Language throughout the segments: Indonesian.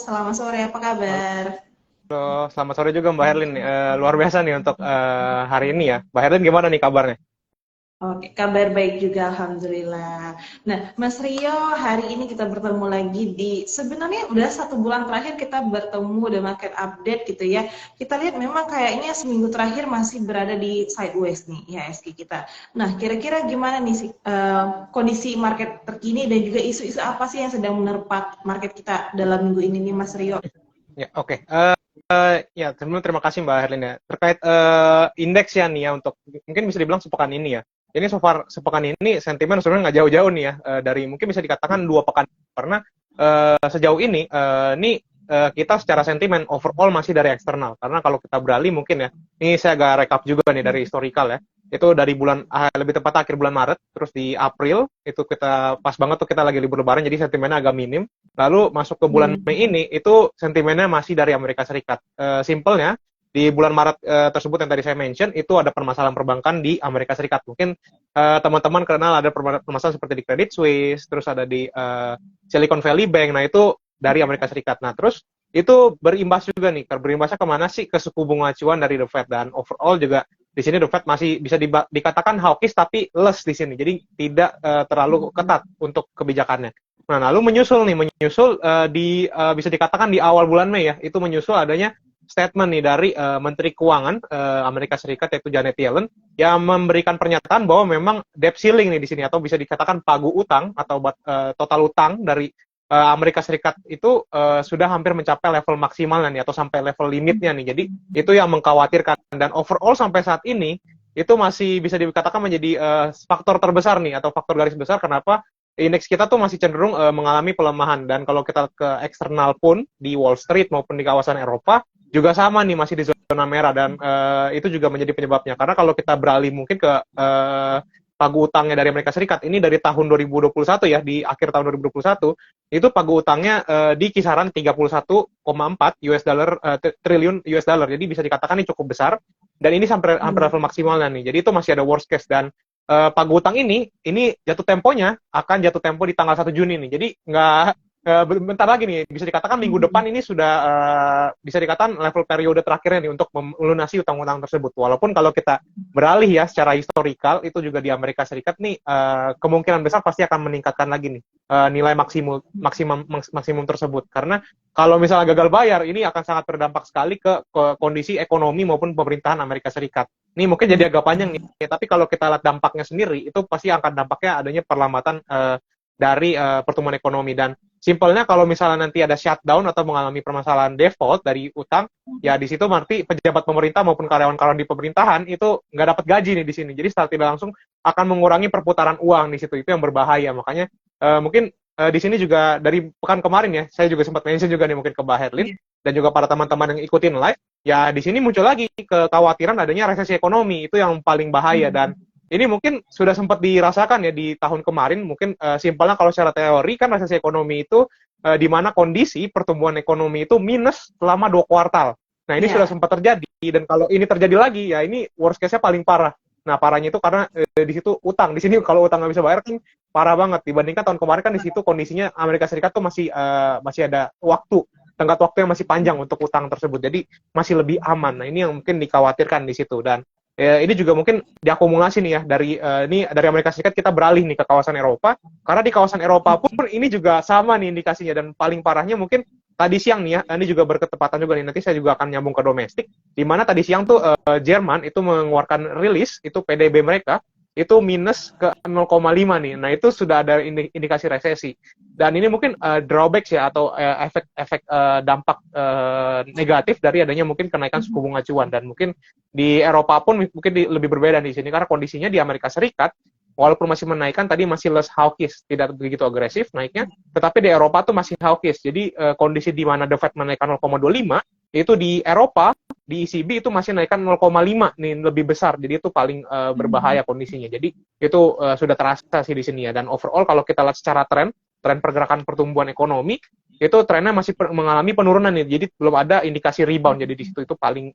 selamat sore, apa kabar? Halo, selamat sore juga Mbak Herlin. Luar biasa nih untuk hari ini ya. Mbak Herlin gimana nih kabarnya? Oke, kabar baik juga, Alhamdulillah. Nah, Mas Rio, hari ini kita bertemu lagi sebenarnya udah 1 bulan terakhir kita bertemu, udah market update gitu ya. Kita lihat memang kayaknya seminggu terakhir masih berada di sideways nih, IHSG kita. Nah, kira-kira gimana nih sih kondisi market terkini dan juga isu-isu apa sih yang sedang menerpa market kita dalam minggu ini nih, Mas Rio? Ya, oke. Ya, sebelumnya terima kasih Mbak Herlin ya. Terkait indeks ya nih ya untuk mungkin bisa dibilang sepekan ini ya. Ini so far sepekan ini sentimen sebenarnya nggak jauh-jauh nih ya dari mungkin bisa dikatakan 2 pekan karena sejauh ini kita secara sentimen overall masih dari eksternal karena kalau kita beralih mungkin ya ini saya agak rekap juga nih dari historical ya itu dari bulan lebih tepat akhir bulan Maret terus di April itu kita pas banget tuh kita lagi libur lebaran jadi sentimennya agak minim lalu masuk ke bulan Hmm. Mei ini itu sentimennya masih dari Amerika Serikat. Simpelnya di bulan Maret tersebut yang tadi saya mention itu ada permasalahan perbankan di Amerika Serikat. Mungkin teman-teman kenal ada permasalahan seperti di Credit Suisse, terus ada di Silicon Valley Bank. Nah itu dari Amerika Serikat. Nah terus itu berimbas juga nih. Berimbasnya kemana sih ke suku bunga acuan dari The Fed dan overall juga di sini The Fed masih bisa dikatakan hawkish tapi less di sini. Jadi tidak terlalu ketat untuk kebijakannya. Nah, lalu menyusul bisa dikatakan di awal bulan Mei ya, itu menyusul adanya statement nih dari Menteri Keuangan Amerika Serikat yaitu Janet Yellen yang memberikan pernyataan bahwa memang debt ceiling nih di sini atau bisa dikatakan pagu utang atau total utang dari Amerika Serikat itu sudah hampir mencapai level maksimalnya nih atau sampai level limitnya nih. Jadi itu yang mengkhawatirkan dan overall sampai saat ini itu masih bisa dikatakan menjadi faktor terbesar nih atau faktor garis besar kenapa indeks kita tuh masih cenderung mengalami pelemahan dan kalau kita ke eksternal pun di Wall Street maupun di kawasan Eropa juga sama nih masih di zona merah dan itu juga menjadi penyebabnya karena kalau kita beralih mungkin ke pagu utangnya dari Amerika Serikat ini dari tahun 2021 ya di akhir tahun 2021 itu pagu utangnya di kisaran 31,4 US dollar triliun US dollar jadi bisa dikatakan ini cukup besar dan ini sampai hampir level maksimalnya nih jadi itu masih ada worst case dan pagu utang ini jatuh temponya akan jatuh tempo di tanggal 1 Juni nih. Jadi nggak bentar lagi nih bisa dikatakan minggu depan ini sudah bisa dikatakan level periode terakhirnya nih untuk melunasi utang-utang tersebut. Walaupun kalau kita beralih ya secara historikal itu juga di Amerika Serikat nih kemungkinan besar pasti akan meningkatkan lagi nih nilai maksimum tersebut karena kalau misalnya gagal bayar ini akan sangat berdampak sekali ke kondisi ekonomi maupun pemerintahan Amerika Serikat. Ini mungkin jadi agak panjang nih, tapi kalau kita lihat dampaknya sendiri, itu pasti akan dampaknya adanya perlambatan dari pertumbuhan ekonomi. Dan simpelnya kalau misalnya nanti ada shutdown atau mengalami permasalahan default dari utang, ya di situ nanti pejabat pemerintah maupun karyawan-karyawan di pemerintahan itu nggak dapat gaji nih di sini. Jadi secara tidak langsung akan mengurangi perputaran uang di situ. Itu yang berbahaya. Makanya mungkin di sini juga dari pekan kemarin ya, saya juga sempat mention juga nih mungkin ke Mbak Herlin dan juga para teman-teman yang ikutin live ya di sini muncul lagi kekhawatiran adanya resesi ekonomi itu yang paling bahaya dan ini mungkin sudah sempat dirasakan ya di tahun kemarin mungkin simpelnya kalau secara teori kan resesi ekonomi itu di mana kondisi pertumbuhan ekonomi itu minus selama 2 kuartal. Nah ini sudah Ya. sempat terjadi dan kalau ini terjadi lagi ya ini worst case-nya paling parah. Nah parahnya itu karena di situ utang di sini kalau utang nggak bisa bayar kan parah banget dibandingkan tahun kemarin kan di situ kondisinya Amerika Serikat tuh masih ada tenggat waktu yang masih panjang untuk utang tersebut. Jadi masih lebih aman. Nah, ini yang mungkin dikhawatirkan di situ dan ini juga mungkin diakumulasi nih ya dari Amerika Serikat kita beralih nih ke kawasan Eropa karena di kawasan Eropa pun ini juga sama nih indikasinya dan paling parahnya mungkin tadi siang nih ya ini juga berketepatan juga nih nanti saya juga akan nyambung ke domestik di mana tadi siang tuh Jerman itu mengeluarkan rilis itu PDB mereka itu minus ke 0,5 nih. Nah, itu sudah ada indikasi resesi. Dan ini mungkin drawback ya atau efek dampak negatif dari adanya mungkin kenaikan suku bunga acuan dan mungkin di Eropa pun mungkin lebih berbeda di sini karena kondisinya di Amerika Serikat walaupun masih menaikkan tadi masih less hawkish, tidak begitu agresif naiknya, tetapi di Eropa tuh masih hawkish. Jadi kondisi di mana The Fed menaikkan 0,25 itu di Eropa di ECB itu masih naikkan 0,5 nih lebih besar. Jadi itu paling berbahaya kondisinya. Jadi itu sudah terasa sih di sini ya. Dan overall kalau kita lihat secara tren pergerakan pertumbuhan ekonomi itu trennya masih mengalami penurunan nih. Jadi belum ada indikasi rebound. Jadi di situ itu paling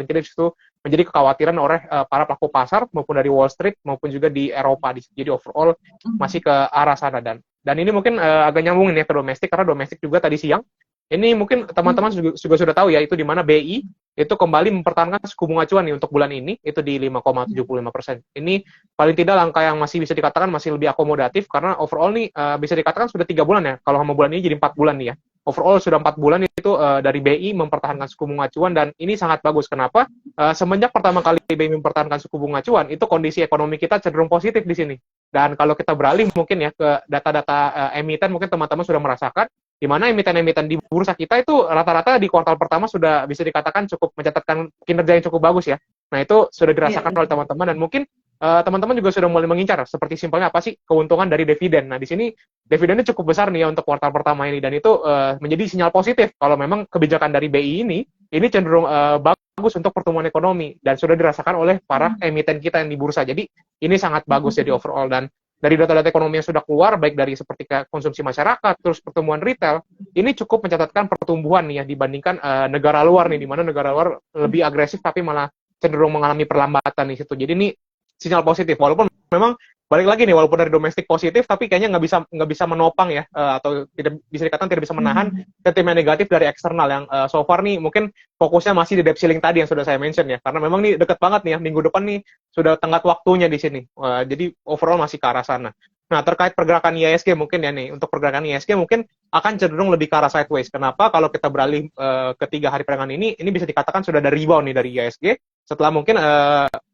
tidak di situ menjadi kekhawatiran oleh para pelaku pasar maupun dari Wall Street maupun juga di Eropa. Jadi overall masih ke arah sana dan ini mungkin agak nyambungin ya ke domestik karena domestik juga tadi siang Ini mungkin teman-teman juga sudah tahu ya, itu di mana BI itu kembali mempertahankan suku bunga acuan nih untuk bulan ini, itu di 5,75%. Ini paling tidak langkah yang masih bisa dikatakan masih lebih akomodatif, karena overall nih bisa dikatakan sudah 3 bulan ya, kalau sama bulan ini jadi 4 bulan nih ya. Overall sudah 4 bulan itu dari BI mempertahankan suku bunga acuan, dan ini sangat bagus. Kenapa? Semenjak pertama kali BI mempertahankan suku bunga acuan, itu kondisi ekonomi kita cenderung positif di sini. Dan kalau kita beralih mungkin ya ke data-data emiten, mungkin teman-teman sudah merasakan di mana emiten-emiten di bursa kita itu rata-rata di kuartal pertama sudah bisa dikatakan cukup mencatatkan kinerja yang cukup bagus ya. Nah, itu sudah dirasakan oleh teman-teman, dan mungkin teman-teman juga sudah mulai mengincar seperti simpelnya apa sih keuntungan dari dividen. Nah, di sini dividennya cukup besar nih ya untuk kuartal pertama ini, dan itu menjadi sinyal positif kalau memang kebijakan dari BI ini cenderung bagus untuk pertumbuhan ekonomi, dan sudah dirasakan oleh para emiten kita yang di bursa. Jadi ini sangat bagus jadi overall, dan dari data-data ekonomi yang sudah keluar, baik dari seperti konsumsi masyarakat, terus pertumbuhan retail, ini cukup mencatatkan pertumbuhan nih ya dibandingkan negara luar nih, di mana negara luar lebih agresif tapi malah cenderung mengalami perlambatan di situ. Jadi ini sinyal positif, walaupun memang balik lagi nih, walaupun dari domestik positif, tapi kayaknya nggak bisa menopang ya, atau tidak bisa dikatakan tidak bisa menahan sentimen negatif dari eksternal yang so far nih mungkin fokusnya masih di debt ceiling tadi yang sudah saya mention ya, karena memang nih deket banget nih ya, minggu depan nih sudah tenggat waktunya di sini, jadi overall masih ke arah sana. Nah, terkait pergerakan IISG mungkin ya nih, untuk pergerakan IISG mungkin akan cenderung lebih ke arah sideways. Kenapa? Kalau kita beralih ke 3 hari peregangan ini bisa dikatakan sudah ada rebound nih dari IISG, setelah mungkin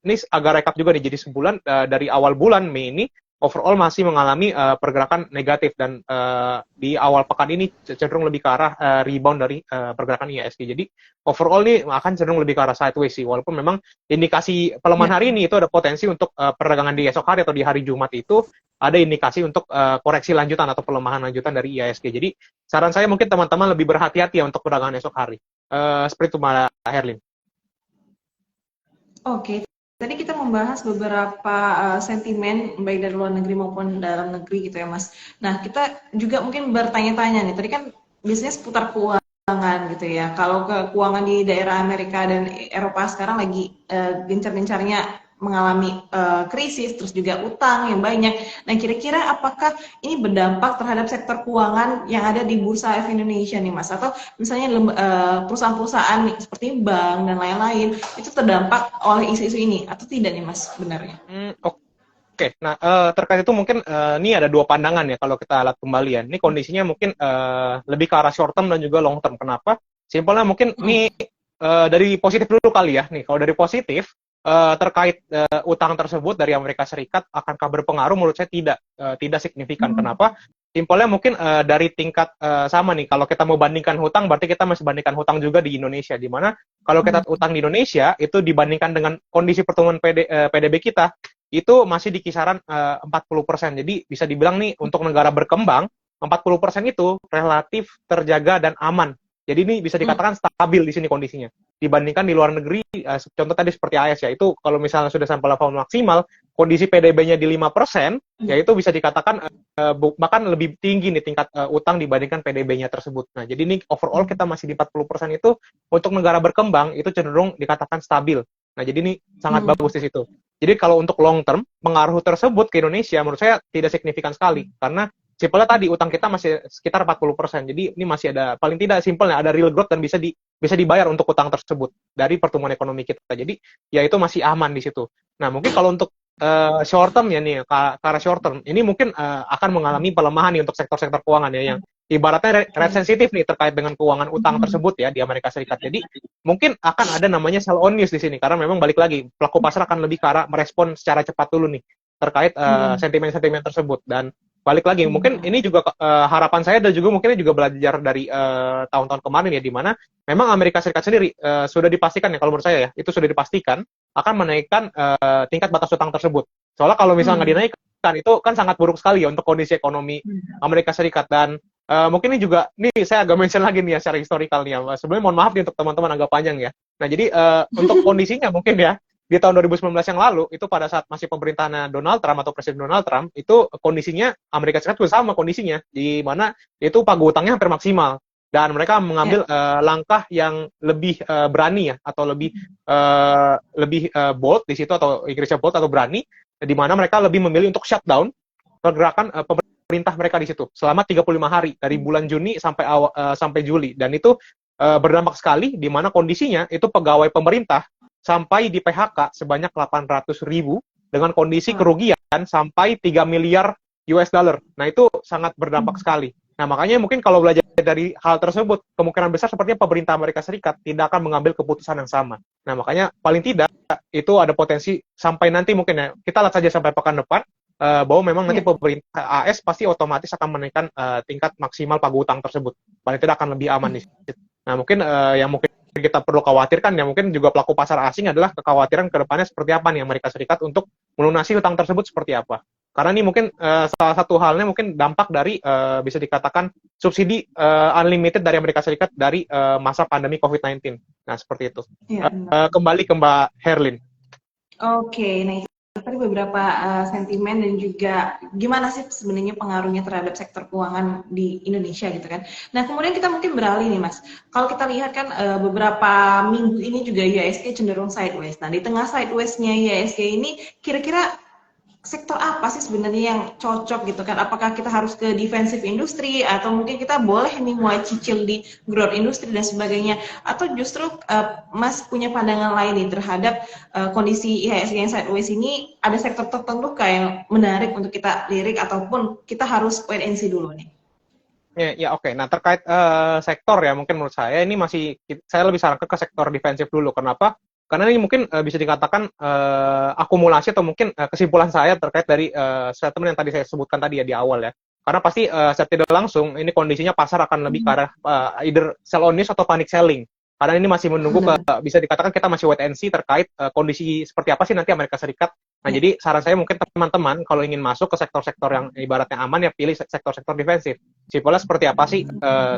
ini agak rekap juga nih, jadi sebulan dari awal bulan Mei ini overall masih mengalami pergerakan negatif, dan di awal pekan ini cenderung lebih ke arah rebound dari pergerakan IISG. Jadi overall nih akan cenderung lebih ke arah sideways sih, walaupun memang indikasi pelemahan hari ini itu ada potensi untuk perdagangan di esok hari atau di hari Jumat itu ada indikasi untuk koreksi lanjutan atau pelemahan lanjutan dari IISG. Jadi saran saya mungkin teman-teman lebih berhati-hati ya untuk perdagangan esok hari. Seperti itu Mbak Herlin. Oke, tadi kita membahas beberapa sentimen baik dari luar negeri maupun dalam negeri gitu ya Mas. Nah, kita juga mungkin bertanya-tanya nih, tadi kan biasanya seputar keuangan gitu ya. Kalau ke keuangan di daerah Amerika dan Eropa sekarang lagi gencar-gencarnya mengalami krisis, terus juga utang yang banyak. Nah, kira-kira apakah ini berdampak terhadap sektor keuangan yang ada di Bursa Efek Indonesia nih Mas? Atau misalnya perusahaan-perusahaan nih, seperti bank dan lain-lain itu terdampak oleh isu-isu ini atau tidak nih Mas sebenarnya? Oke. Nah terkait itu mungkin ini ada 2 pandangan ya kalau kita lihat kembali ya. Ini kondisinya mungkin lebih ke arah short term dan juga long term. Kenapa? Simpelnya mungkin ini dari positif dulu kali ya. Nih kalau dari positif terkait utang tersebut dari Amerika Serikat akankah berpengaruh? Menurut saya tidak signifikan. Kenapa? Simpelnya mungkin dari tingkat sama nih, kalau kita mau bandingkan hutang, berarti kita masih bandingkan hutang juga di Indonesia, di mana kalau kita utang di Indonesia itu dibandingkan dengan kondisi pertumbuhan PDB kita itu masih di kisaran 40%. Jadi bisa dibilang nih untuk negara berkembang 40% itu relatif terjaga dan aman. Jadi ini bisa dikatakan stabil di sini kondisinya. Dibandingkan di luar negeri, contoh tadi seperti AS ya, itu kalau misalnya sudah sampai level maksimal, kondisi PDB-nya di 5%, ya itu bisa dikatakan bahkan lebih tinggi nih tingkat utang dibandingkan PDB-nya tersebut. Nah, jadi ini overall kita masih di 40% itu untuk negara berkembang itu cenderung dikatakan stabil. Nah, jadi ini sangat bagus di situ. Jadi kalau untuk long term, pengaruh tersebut ke Indonesia menurut saya tidak signifikan sekali, karena simpelnya tadi utang kita masih sekitar 40%. Jadi ini masih ada, paling tidak simpelnya ada real growth dan bisa dibayar untuk utang tersebut dari pertumbuhan ekonomi kita. Jadi ya itu masih aman di situ. Nah, mungkin kalau untuk short term ya nih, ke arah short term ini mungkin akan mengalami pelemahan nih untuk sektor-sektor keuangan ya, yang ibaratnya rate sensitif nih terkait dengan keuangan utang tersebut ya di Amerika Serikat. Jadi mungkin akan ada namanya sell on news di sini, karena memang balik lagi pelaku pasar akan lebih ke arah merespon secara cepat dulu nih terkait sentimen-sentimen tersebut. Dan balik lagi mungkin ini juga harapan saya, dan juga mungkin juga belajar dari tahun-tahun kemarin ya, di mana memang Amerika Serikat sendiri sudah dipastikan ya, kalau menurut saya ya itu sudah dipastikan akan menaikkan tingkat batas utang tersebut. Soalnya kalau misalnya nggak dinaikkan itu kan sangat buruk sekali ya untuk kondisi ekonomi Amerika Serikat. Dan mungkin ini juga, nih saya agak mention lagi nih ya secara historikal nih ya. Sebenarnya mohon maaf nih untuk teman-teman agak panjang ya. Nah jadi untuk kondisinya mungkin ya, di tahun 2019 yang lalu, itu pada saat masih pemerintahan Donald Trump atau Presiden Donald Trump, itu kondisinya Amerika Serikat juga sama kondisinya, di mana itu pagu utangnya hampir maksimal. Dan mereka mengambil langkah yang lebih berani ya, atau lebih bold di situ, atau Inggrisnya bold atau berani, di mana mereka lebih memilih untuk shutdown pergerakan pemerintah mereka di situ selama 35 hari dari bulan Juni sampai Juli, dan itu berdampak sekali di mana kondisinya itu pegawai pemerintah sampai di PHK sebanyak 800.000 dengan kondisi kerugian sampai 3 miliar US dollar. Nah, itu sangat berdampak sekali. Nah, makanya mungkin kalau belajar dari hal tersebut, kemungkinan besar sepertinya pemerintah Amerika Serikat tidak akan mengambil keputusan yang sama. Nah, makanya paling tidak itu ada potensi sampai nanti mungkin ya, kita lihat saja sampai pekan depan, bahwa memang nanti pemerintah AS pasti otomatis akan menaikkan tingkat maksimal pagu utang tersebut. Paling tidak akan lebih aman di situ. Nah, mungkin yang mungkin kita perlu khawatirkan ya mungkin juga pelaku pasar asing adalah kekhawatiran ke depannya seperti apa nih Amerika Serikat untuk melunasi utang tersebut seperti apa. Karena ini mungkin salah satu halnya mungkin dampak dari bisa dikatakan subsidi unlimited dari Amerika Serikat dari masa pandemi COVID-19. Nah, seperti itu. Ya, kembali ke Mbak Herlin. Oke, nah itu tadi beberapa sentimen dan juga gimana sih sebenarnya pengaruhnya terhadap sektor keuangan di Indonesia gitu kan. Nah, kemudian kita mungkin beralih nih Mas. Kalau kita lihat kan beberapa minggu ini juga IHSG cenderung sideways. Nah, di tengah sideways-nya IHSG ini kira-kira sektor apa sih sebenarnya yang cocok gitu kan? Apakah kita harus ke defensive industri atau mungkin kita boleh nih mulai cicil di growth industri dan sebagainya? Atau justru Mas punya pandangan lain nih terhadap kondisi IHSG yang sideways ini, ada sektor tertentu yang menarik untuk kita lirik ataupun kita harus wait and see dulu nih? Ya, oke. Nah, terkait sektor ya, mungkin menurut saya ini masih, saya lebih sarankan ke sektor defensif dulu. Kenapa? Karena ini mungkin bisa dikatakan akumulasi atau mungkin kesimpulan saya terkait dari statement yang tadi saya sebutkan tadi ya di awal ya. Karena pasti secara tidak langsung ini kondisinya pasar akan lebih ke arah either sell on news atau panic selling. Karena ini masih menunggu bisa dikatakan kita masih wait and see terkait kondisi seperti apa sih nanti Amerika Serikat. Nah, jadi saran saya mungkin teman-teman kalau ingin masuk ke sektor-sektor yang ibaratnya aman ya pilih sektor-sektor defensif. Simpelnya seperti apa sih?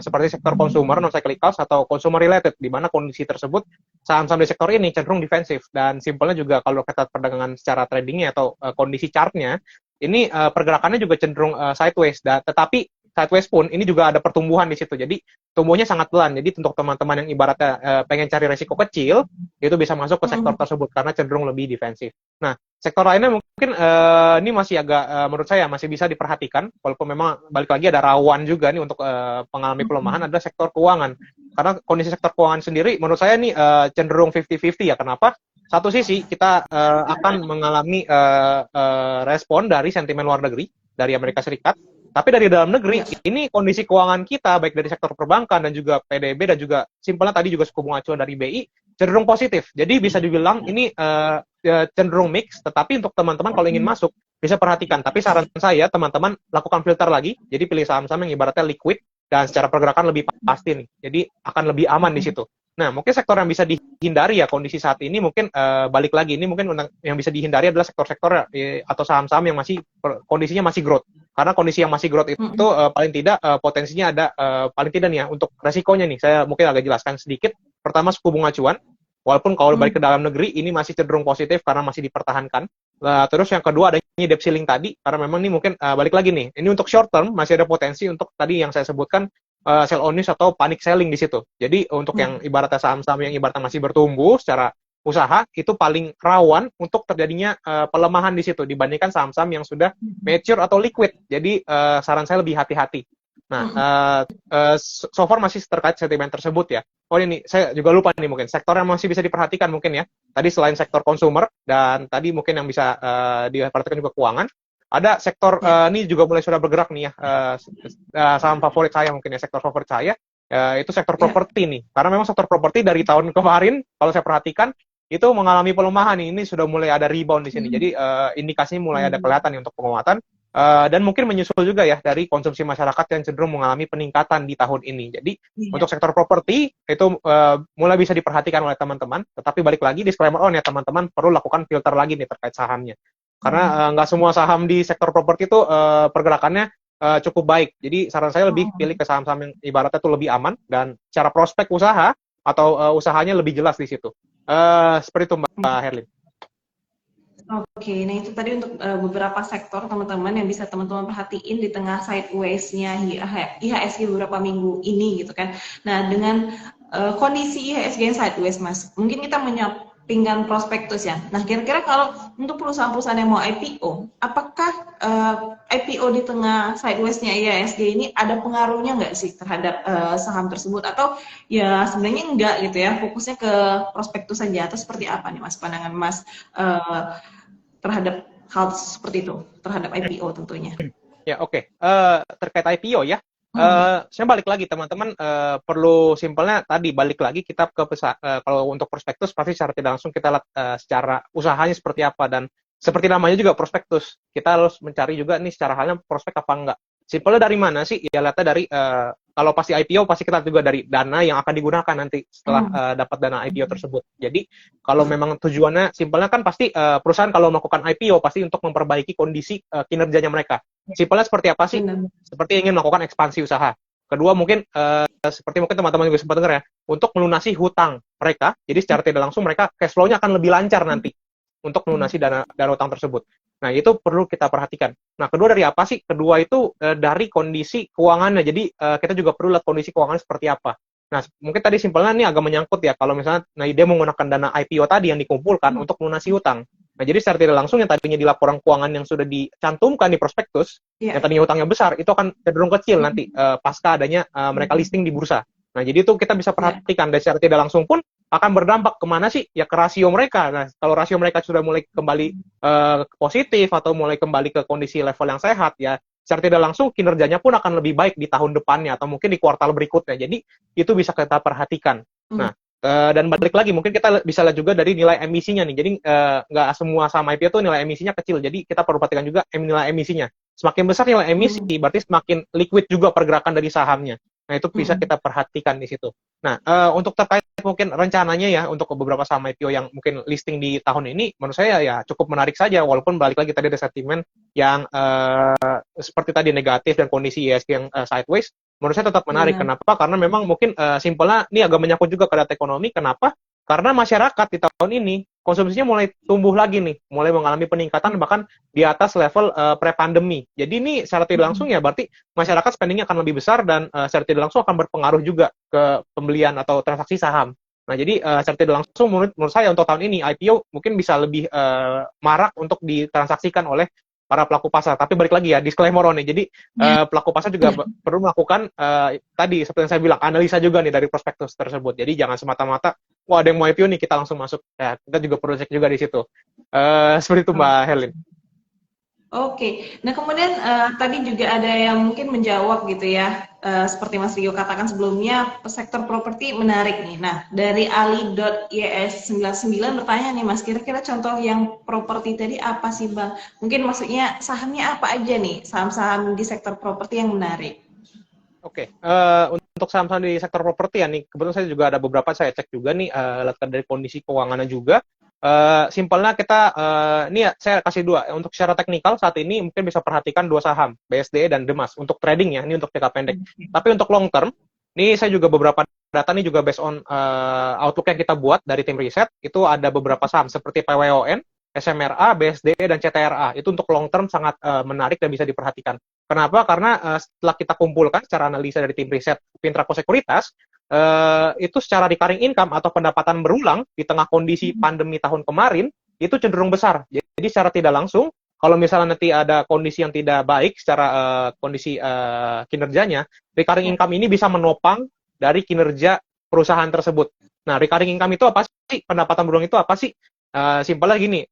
Seperti sektor consumer, non-cyclicals atau consumer related, di mana kondisi tersebut saham-saham di sektor ini cenderung defensif. Dan simpelnya juga kalau kita perdagangan secara tradingnya atau kondisi chartnya, ini pergerakannya juga cenderung sideways. Tetapi sideways pun ini juga ada pertumbuhan di situ. Jadi tumbuhnya sangat pelan. Jadi untuk teman-teman yang ibaratnya pengen cari resiko kecil, itu bisa masuk ke sektor tersebut karena cenderung lebih defensif. Nah, sektor lainnya mungkin ini masih agak menurut saya masih bisa diperhatikan, walaupun memang balik lagi ada rawan juga nih untuk mengalami pelemahan adalah sektor keuangan. Karena kondisi sektor keuangan sendiri menurut saya nih cenderung 50-50 ya. Kenapa? Satu sisi kita akan mengalami respon dari sentimen luar negeri dari Amerika Serikat. Tapi dari dalam negeri, ini kondisi keuangan kita, baik dari sektor perbankan dan juga PDB dan juga simpelnya tadi juga suku bunga acuan dari BI, cenderung positif. Jadi bisa dibilang ini cenderung mix, tetapi untuk teman-teman kalau ingin masuk, bisa perhatikan. Tapi saran saya, teman-teman lakukan filter lagi, jadi pilih saham-saham yang ibaratnya liquid, dan secara pergerakan lebih pasti nih. Jadi akan lebih aman di situ. Nah, mungkin sektor yang bisa dihindari ya kondisi saat ini mungkin balik lagi ini mungkin yang bisa dihindari adalah sektor-sektor atau saham-saham yang masih kondisinya masih growth. Karena kondisi yang masih growth itu paling tidak potensinya ada paling tidak nih ya untuk resikonya nih saya mungkin agak jelaskan sedikit. Pertama suku bunga acuan. Walaupun kalau balik ke dalam negeri ini masih cenderung positif karena masih dipertahankan. Terus yang kedua adanya debt ceiling tadi karena memang ini mungkin balik lagi nih. Ini untuk short term masih ada potensi untuk tadi yang saya sebutkan sell on news atau panic selling di situ. Jadi untuk yang ibaratnya saham-saham yang ibaratnya masih bertumbuh secara usaha itu paling rawan untuk terjadinya pelemahan di situ dibandingkan saham-saham yang sudah mature atau liquid. Jadi saran saya lebih hati-hati. Nah, so far masih terkait sentimen tersebut ya. Oh ini saya juga lupa nih mungkin sektor yang masih bisa diperhatikan mungkin ya. Tadi selain sektor consumer dan tadi mungkin yang bisa diperhatikan juga keuangan. Ada sektor ini juga mulai sudah bergerak nih ya, saham favorit saya mungkin ya, sektor favorit saya, itu sektor properti nih. Karena memang sektor properti dari tahun kemarin, kalau saya perhatikan, itu mengalami pelemahan nih, ini sudah mulai ada rebound di sini. Jadi indikasinya mulai ada kelihatan nih untuk penguatan, dan mungkin menyusul juga ya dari konsumsi masyarakat yang cenderung mengalami peningkatan di tahun ini. Jadi untuk sektor properti itu mulai bisa diperhatikan oleh teman-teman, tetapi balik lagi disclaimer on ya teman-teman perlu lakukan filter lagi nih terkait sahamnya. Karena nggak semua saham di sektor properti itu pergerakannya cukup baik. Jadi saran saya lebih pilih ke saham-saham yang ibaratnya itu lebih aman dan secara prospek usaha atau usahanya lebih jelas di situ. Seperti itu Mbak Herlin. Oke, nah itu tadi untuk beberapa sektor teman-teman yang bisa teman-teman perhatiin di tengah sideways-nya IHSG beberapa minggu ini gitu kan. Nah dengan kondisi IHSG yang sideways Mas, mungkin kita menerbitkan prospektus ya. Nah, kira-kira kalau untuk perusahaan-perusahaan yang mau IPO, apakah IPO di tengah sideways-nya IHSG ini ada pengaruhnya nggak sih terhadap saham tersebut? Atau ya sebenarnya enggak gitu ya, fokusnya ke prospektus saja, atau seperti apa nih Mas, pandangan Mas terhadap hal seperti itu, terhadap IPO tentunya? Ya, oke. Terkait IPO ya, Hmm. saya balik lagi teman-teman, perlu simpelnya tadi balik lagi kita ke kalau untuk prospektus pasti secara tidak langsung kita lihat secara usahanya seperti apa, dan seperti namanya juga prospektus, kita harus mencari juga nih secara halnya prospek apa enggak. Simpelnya dari mana sih? Ya lihatnya dari kalau pasti IPO pasti kita juga dari dana yang akan digunakan nanti setelah Hmm. dapat dana IPO tersebut. Jadi kalau memang tujuannya simpelnya kan pasti perusahaan kalau melakukan IPO pasti untuk memperbaiki kondisi kinerjanya mereka. Simpelnya seperti apa sih? Benar. Seperti ingin melakukan ekspansi usaha. Kedua mungkin seperti mungkin teman-teman juga sempat dengar ya, untuk melunasi hutang mereka. Jadi secara tidak langsung mereka cash flow-nya akan lebih lancar nanti untuk melunasi dana hutang tersebut. Nah, itu perlu kita perhatikan. Nah, kedua dari apa sih? Kedua itu dari kondisi keuangannya. Jadi kita juga perlu lihat kondisi keuangannya seperti apa. Nah, mungkin tadi simpelnya ini agak menyangkut ya, kalau misalnya dia menggunakan dana IPO tadi yang dikumpulkan untuk melunasi hutang. Nah, jadi secara tidak langsung yang tadinya di laporan keuangan yang sudah dicantumkan di prospektus, yang Ya. tadinya hutangnya besar, itu akan cenderung kecil nanti pasca adanya mereka listing di bursa. Nah, jadi itu kita bisa Ya. perhatikan dari secara tidak langsung pun akan berdampak kemana sih? Ya ke rasio mereka. Nah, kalau rasio mereka sudah mulai kembali positif atau mulai kembali ke kondisi level yang sehat, ya secara tidak langsung kinerjanya pun akan lebih baik di tahun depannya atau mungkin di kuartal berikutnya. Jadi itu bisa kita perhatikan. Hmm. Nah, dan balik lagi mungkin kita bisa lihat juga dari nilai emisinya nih. Jadi nggak semua saham IPO itu nilai emisinya kecil. Jadi kita perlu perhatikan juga nilai emisinya. Semakin besar nilai emisi, berarti semakin liquid juga pergerakan dari sahamnya. Nah, itu bisa kita perhatikan di situ. Nah, untuk terkait mungkin rencananya ya, untuk beberapa saham IPO yang mungkin listing di tahun ini, menurut saya ya cukup menarik saja, walaupun balik lagi tadi ada sentimen yang seperti tadi negatif dan kondisi IHSG yang sideways, menurut saya tetap menarik. Benar. Kenapa? Karena memang mungkin simpelnya ini agak menyangkut juga ke data ekonomi. Kenapa? Karena masyarakat di tahun ini konsumsinya mulai tumbuh lagi nih, mulai mengalami peningkatan bahkan di atas level pre-pandemi. Jadi ini secara tidak langsung ya berarti masyarakat spendingnya akan lebih besar dan secara tidak langsung akan berpengaruh juga ke pembelian atau transaksi saham. Nah, jadi secara tidak langsung menurut saya untuk tahun ini IPO mungkin bisa lebih marak untuk ditransaksikan oleh para pelaku pasar. Tapi balik lagi ya, disclaimer nih. Jadi pelaku pasar juga perlu melakukan tadi seperti yang saya bilang, analisa juga nih dari prospektus tersebut. Jadi jangan semata-mata, wah ada yang mau IPO nih kita langsung masuk. Ya, kita juga perlu cek juga di situ. Seperti itu Mbak Helin. Oke, nah kemudian tadi juga ada yang mungkin menjawab gitu ya, seperti Mas Rio katakan sebelumnya, sektor properti menarik nih. Nah, dari ali.ys99 bertanya nih Mas, kira-kira contoh yang properti tadi apa sih Bang? Mungkin maksudnya sahamnya apa aja nih, saham-saham di sektor properti yang menarik? Oke, untuk saham-saham di sektor properti ya nih, kebetulan saya juga ada beberapa saya cek juga nih, lihat dari kondisi keuangannya juga. Simpelnya kita, ini ya, saya kasih dua. Untuk secara teknikal saat ini mungkin bisa perhatikan dua saham, BSDE dan Demas. Untuk trading ya, ini untuk jangka pendek. Tapi untuk long term, ini saya juga beberapa data ini juga based on outlook yang kita buat dari tim riset, itu ada beberapa saham seperti PWON, SMRA, BSDE, dan CTRA. Itu untuk long term sangat menarik dan bisa diperhatikan. Kenapa? Karena setelah kita kumpulkan secara analisa dari tim riset Pintraco Sekuritas, itu secara recurring income atau pendapatan berulang di tengah kondisi pandemi tahun kemarin itu cenderung besar. Jadi secara tidak langsung, kalau misalnya nanti ada kondisi yang tidak baik secara kondisi kinerjanya, recurring income ini bisa menopang dari kinerja perusahaan tersebut. Nah, recurring income itu apa sih? Pendapatan berulang itu apa sih? Simpelnya gini,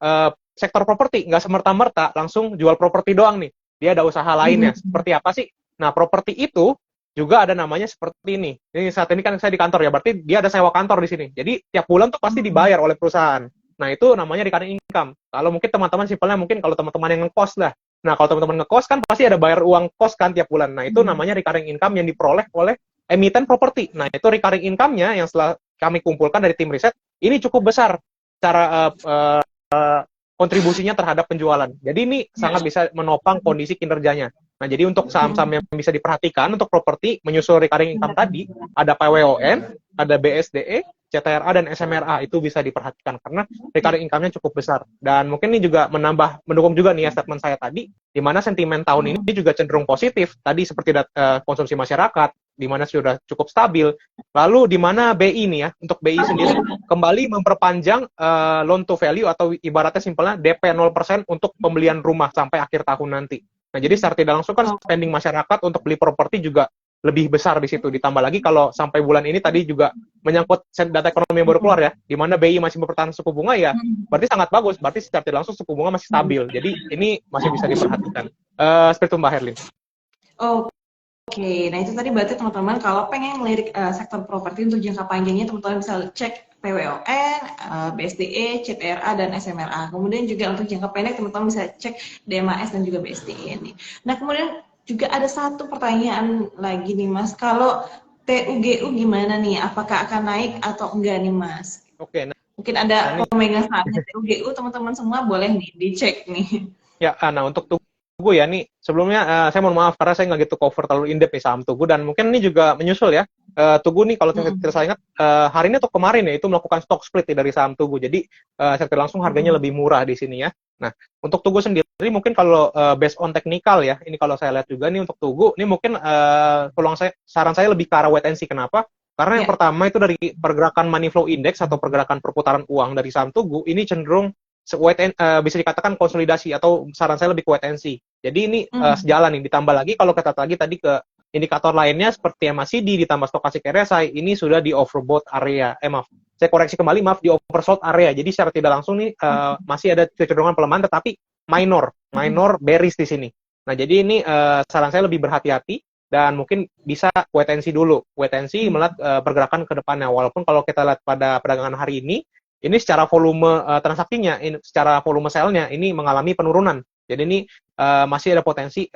sektor properti nggak semerta-merta langsung jual properti doang nih. Dia ada usaha lainnya. Seperti apa sih? Nah, properti itu juga ada namanya seperti ini. Ini saat ini kan saya di kantor ya, berarti dia ada sewa kantor di sini. Jadi tiap bulan tuh pasti dibayar oleh perusahaan. Nah, itu namanya recurring income. Kalau mungkin teman-teman simpelnya mungkin kalau teman-teman yang ngekos lah. Nah, kalau teman-teman ngekos kan pasti ada bayar uang kos kan tiap bulan. Nah, itu namanya recurring income yang diperoleh oleh emiten properti. Nah, itu recurring income-nya yang setelah kami kumpulkan dari tim riset, ini cukup besar secara kontribusinya terhadap penjualan. Jadi ini sangat bisa menopang kondisi kinerjanya. Nah, jadi untuk saham-saham yang bisa diperhatikan untuk properti menyusul recurring income tadi, ada PWON, ada BSDE, CTRA, dan SMRA. Itu bisa diperhatikan karena recurring income-nya cukup besar. Dan mungkin ini juga mendukung juga nih ya statement saya tadi, di mana sentimen tahun ini juga cenderung positif. Tadi seperti konsumsi masyarakat, di mana sudah cukup stabil. Lalu di mana BI nih ya, untuk BI sendiri kembali memperpanjang loan to value atau ibaratnya simpelnya DP 0% untuk pembelian rumah sampai akhir tahun nanti. Nah, jadi secara tidak langsung kan spending masyarakat untuk beli properti juga lebih besar di situ. Ditambah lagi kalau sampai bulan ini tadi juga menyangkut data ekonomi yang baru keluar ya, di mana BI masih mempertahankan suku bunga ya, berarti sangat bagus. Berarti secara tidak langsung suku bunga masih stabil. Jadi ini masih bisa diperhatikan. Seperti itu Mbak Herlin. Oke, nah itu tadi berarti teman-teman kalau pengen melirik sektor properti untuk jangka panjangnya teman-teman bisa cek PWON, BSDE, CTRA, dan SMRA. Kemudian juga untuk jangka pendek teman-teman bisa cek DMAS dan juga BSDE nih. Nah kemudian juga ada satu pertanyaan lagi nih Mas, kalau TUGU gimana nih? Apakah akan naik atau enggak nih Mas? Oke, mungkin ada pemegang sahamnya TUGU, teman-teman semua boleh nih dicek nih. Ya, nah untuk Tugu ya, nih sebelumnya saya mohon maaf karena saya nggak gitu cover terlalu in-depth nih saham Tugu, dan mungkin ini juga menyusul ya. Tugu nih kalau saya ingat hari ini atau kemarin ya itu melakukan stock split dari saham Tugu, jadi secara langsung harganya lebih murah di sini ya. Nah untuk Tugu sendiri mungkin kalau based on technical ya, ini kalau saya lihat juga nih untuk Tugu, ini mungkin saran saya lebih ke arah wait and see. Kenapa? Karena yang pertama itu dari pergerakan money flow index atau pergerakan perputaran uang dari saham Tugu ini cenderung bisa dikatakan konsolidasi, atau saran saya lebih ke wait and see. Jadi ini sejalan nih, ditambah lagi kalau kita lagi tadi ke indikator lainnya seperti MACD ditambah stokastik RSI, ini sudah di overbought area. Saya koreksi kembali, di oversold area. Jadi secara tidak langsung nih masih ada kecenderungan pelemahan, tetapi minor bearish di sini. Nah jadi ini saran saya lebih berhati-hati dan mungkin bisa wait and see dulu. Wait and see melihat pergerakan ke depannya. Walaupun kalau kita lihat pada perdagangan hari ini secara volume transaksinya, secara volume sell-nya ini mengalami penurunan. Jadi ini masih ada potensi,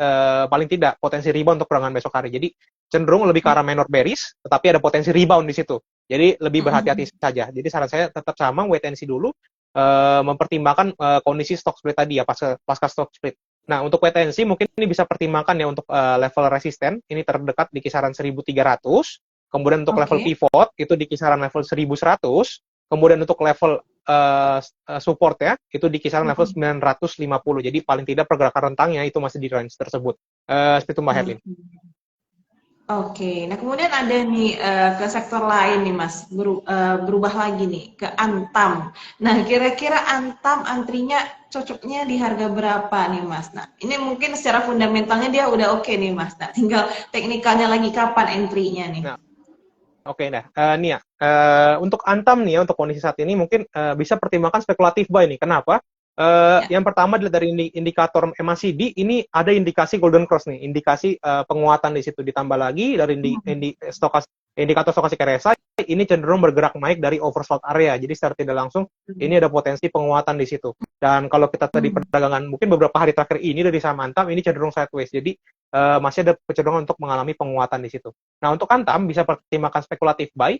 paling tidak potensi rebound untuk perdagangan besok hari. Jadi cenderung lebih ke arah minor bearish, tetapi ada potensi rebound di situ. Jadi lebih berhati-hati saja. Jadi saran saya tetap sama, wait and see dulu, mempertimbangkan kondisi stock split tadi ya, pasca stock split. Nah untuk wait and see mungkin ini bisa pertimbangkan ya untuk level resisten, ini terdekat di kisaran 1.300. Kemudian untuk level pivot itu di kisaran level 1.100. Kemudian untuk level support ya, itu di kisaran level 950. Jadi paling tidak pergerakan rentangnya itu masih di range tersebut. Seperti itu Mbak Herlin. Oke, nah kemudian ada nih ke sektor lain nih Mas, berubah lagi nih ke Antam. Nah kira-kira Antam antrinya cocoknya di harga berapa nih Mas? Nah ini mungkin secara fundamentalnya dia udah oke nih Mas. Nah tinggal teknikalnya lagi kapan entry-nya nih? Nah. Oke, nih ya, untuk Antam nih ya, untuk kondisi saat ini mungkin bisa pertimbangkan spekulatif buy nih. Kenapa? Yang pertama dari indikator MACD ini ada indikasi golden cross nih, indikasi penguatan di situ. Ditambah lagi dari indikator stokastik RSI ini cenderung bergerak naik dari oversold area. Jadi secara tidak langsung ini ada potensi penguatan di situ. Dan kalau kita tadi perdagangan mungkin beberapa hari terakhir ini dari saham Antam ini cenderung sideways. Jadi masih ada kecenderungan untuk mengalami penguatan di situ. Nah untuk Antam bisa pertimbangkan spekulatif buy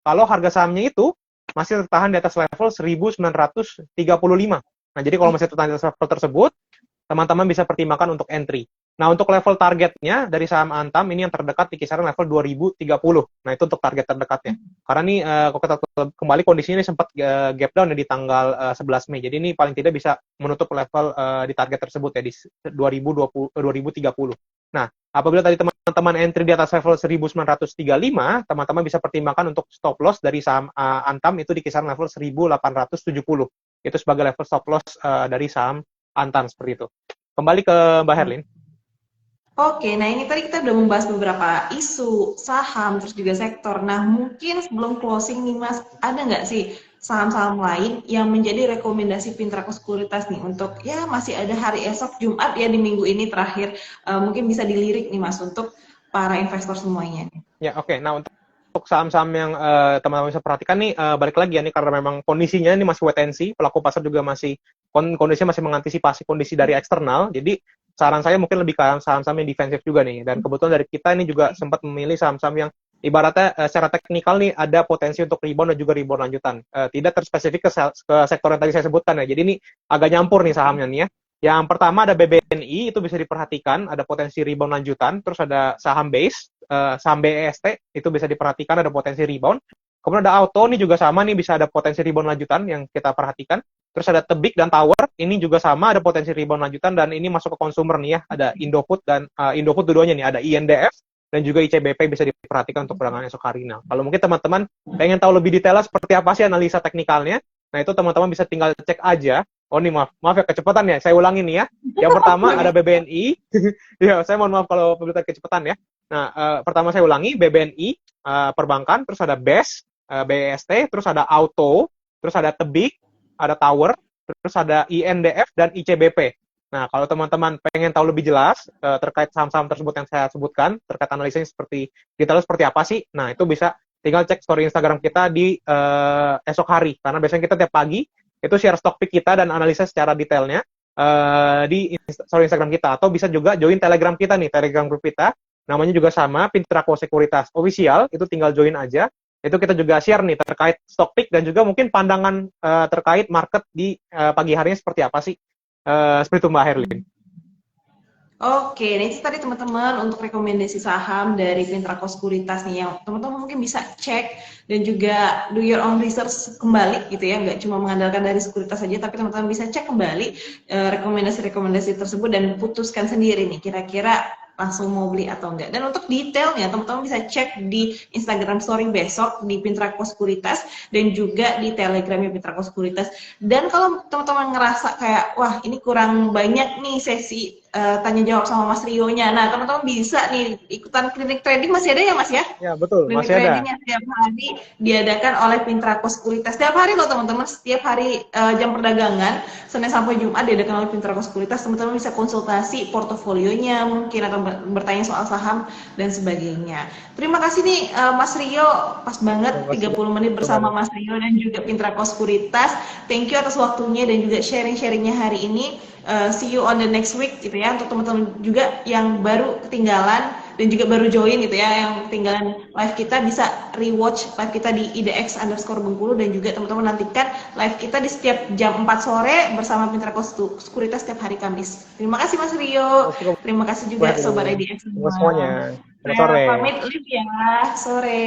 kalau harga sahamnya itu masih tertahan di atas level 1935. Nah jadi kalau masih tertahan di atas level tersebut, teman-teman bisa pertimbangkan untuk entry. Nah untuk level targetnya dari saham Antam ini yang terdekat di kisaran level 2030. Nah itu untuk target terdekatnya. Karena nih kalau kita kembali kondisinya ini sempat gap down ya di tanggal 11 Mei. Jadi ini paling tidak bisa menutup level di target tersebut ya di 2030. Nah apabila tadi teman-teman entry di atas level 1935, teman-teman bisa pertimbangkan untuk stop loss dari saham Antam itu di kisaran level 1870. Itu sebagai level stop loss dari saham Antam seperti itu. Kembali ke Mbak Herlin. Oke, nah ini tadi kita udah membahas beberapa isu, saham, terus juga sektor. Nah mungkin sebelum closing nih Mas, ada nggak sih saham-saham lain yang menjadi rekomendasi Pintraku Sekuritas nih untuk ya masih ada hari esok Jumat ya di minggu ini terakhir, mungkin bisa dilirik nih Mas untuk para investor semuanya. Ya oke. Nah untuk saham-saham yang teman-teman bisa perhatikan nih, balik lagi ya nih karena memang kondisinya ini masih wait and see, pelaku pasar juga masih kondisinya masih mengantisipasi kondisi dari eksternal. Jadi saran saya mungkin lebih ke saham-saham yang defensif juga nih. Dan kebetulan dari kita ini juga sempat memilih saham-saham yang ibaratnya secara teknikal nih ada potensi untuk rebound dan juga rebound lanjutan. Tidak terspesifik ke sektor yang tadi saya sebutkan ya. Jadi ini agak nyampur nih sahamnya nih ya. Yang pertama ada BBNI, itu bisa diperhatikan, ada potensi rebound lanjutan. Terus ada saham base, saham BEST, itu bisa diperhatikan, ada potensi rebound. Kemudian ada Auto, ini juga sama nih, bisa ada potensi rebound lanjutan yang kita perhatikan. Terus ada Tebik dan Tower, ini juga sama, ada potensi rebound lanjutan, dan ini masuk ke consumer nih ya, ada Indofood dan Indofood dua-duanya nih, ada INDF, dan juga ICBP bisa diperhatikan untuk perdagangan esok hari. Nah, kalau mungkin teman-teman pengen tahu lebih detailnya seperti apa sih analisa teknikalnya, nah itu teman-teman bisa tinggal cek aja. Oh nih maaf ya kecepatan ya, saya ulangi nih ya. Yang pertama ada BBNI, ya saya mohon maaf kalau pemberitaan kecepatan ya. Nah, pertama saya ulangi, BBNI, perbankan, terus ada BES, BEST, terus ada Auto, terus ada Tebik, ada Tower, terus ada INDF dan ICBP. Nah, kalau teman-teman pengen tahu lebih jelas terkait saham-saham tersebut yang saya sebutkan, terkait analisanya seperti detailnya seperti apa sih, nah itu bisa tinggal cek story Instagram kita di esok hari. Karena biasanya kita tiap pagi itu share stock pick kita dan analisa secara detailnya di story Instagram kita. Atau bisa juga join Telegram kita nih, Telegram group kita. Namanya juga sama, Pintrako Sekuritas Official. Itu tinggal join aja. Itu kita juga share nih terkait stock pick dan juga mungkin pandangan terkait market di pagi harinya seperti apa sih. Seperti itu Mbak Herlin. Oke, nah itu tadi teman-teman untuk rekomendasi saham dari Pintrako Sekuritas nih yang teman-teman mungkin bisa cek dan juga do your own research kembali gitu ya, nggak cuma mengandalkan dari sekuritas saja, tapi teman-teman bisa cek kembali rekomendasi-rekomendasi tersebut dan putuskan sendiri nih kira-kira langsung mau beli atau enggak. Dan untuk detailnya teman-teman bisa cek di Instagram Story besok di Pintrako Sekuritas dan juga di Telegramnya Pintrako Sekuritas. Dan kalau teman-teman ngerasa kayak wah ini kurang banyak nih sesi tanya jawab sama Mas Rio-nya. Nah, teman-teman bisa nih ikutan klinik trading, masih ada ya Mas ya? Ya, betul, Klinik masih ada. trading yang setiap hari diadakan oleh Pintrako Sekuritas. Setiap hari loh teman-teman, setiap hari jam perdagangan, Senin sampai Jumat diadakan oleh Pintrako Sekuritas. Teman-teman bisa konsultasi portofolionya mungkin atau bertanya soal saham dan sebagainya. Terima kasih nih Mas Rio, pas banget 30 menit bersama Mas Rio dan juga Pintrako Sekuritas. Thank you atas waktunya dan juga sharing-sharingnya hari ini. See you on the next week gitu ya, untuk teman-teman juga yang baru ketinggalan dan juga baru join gitu ya, yang ketinggalan live kita bisa rewatch live kita di IDX_Bengkulu dan juga teman-teman nantikan live kita di setiap jam 4 sore bersama Pintrako Sekuritas setiap hari Kamis. Terima kasih Mas Rio, terima kasih juga Sobat IDX semuanya. Selamat sore. Pamit live ya, sore.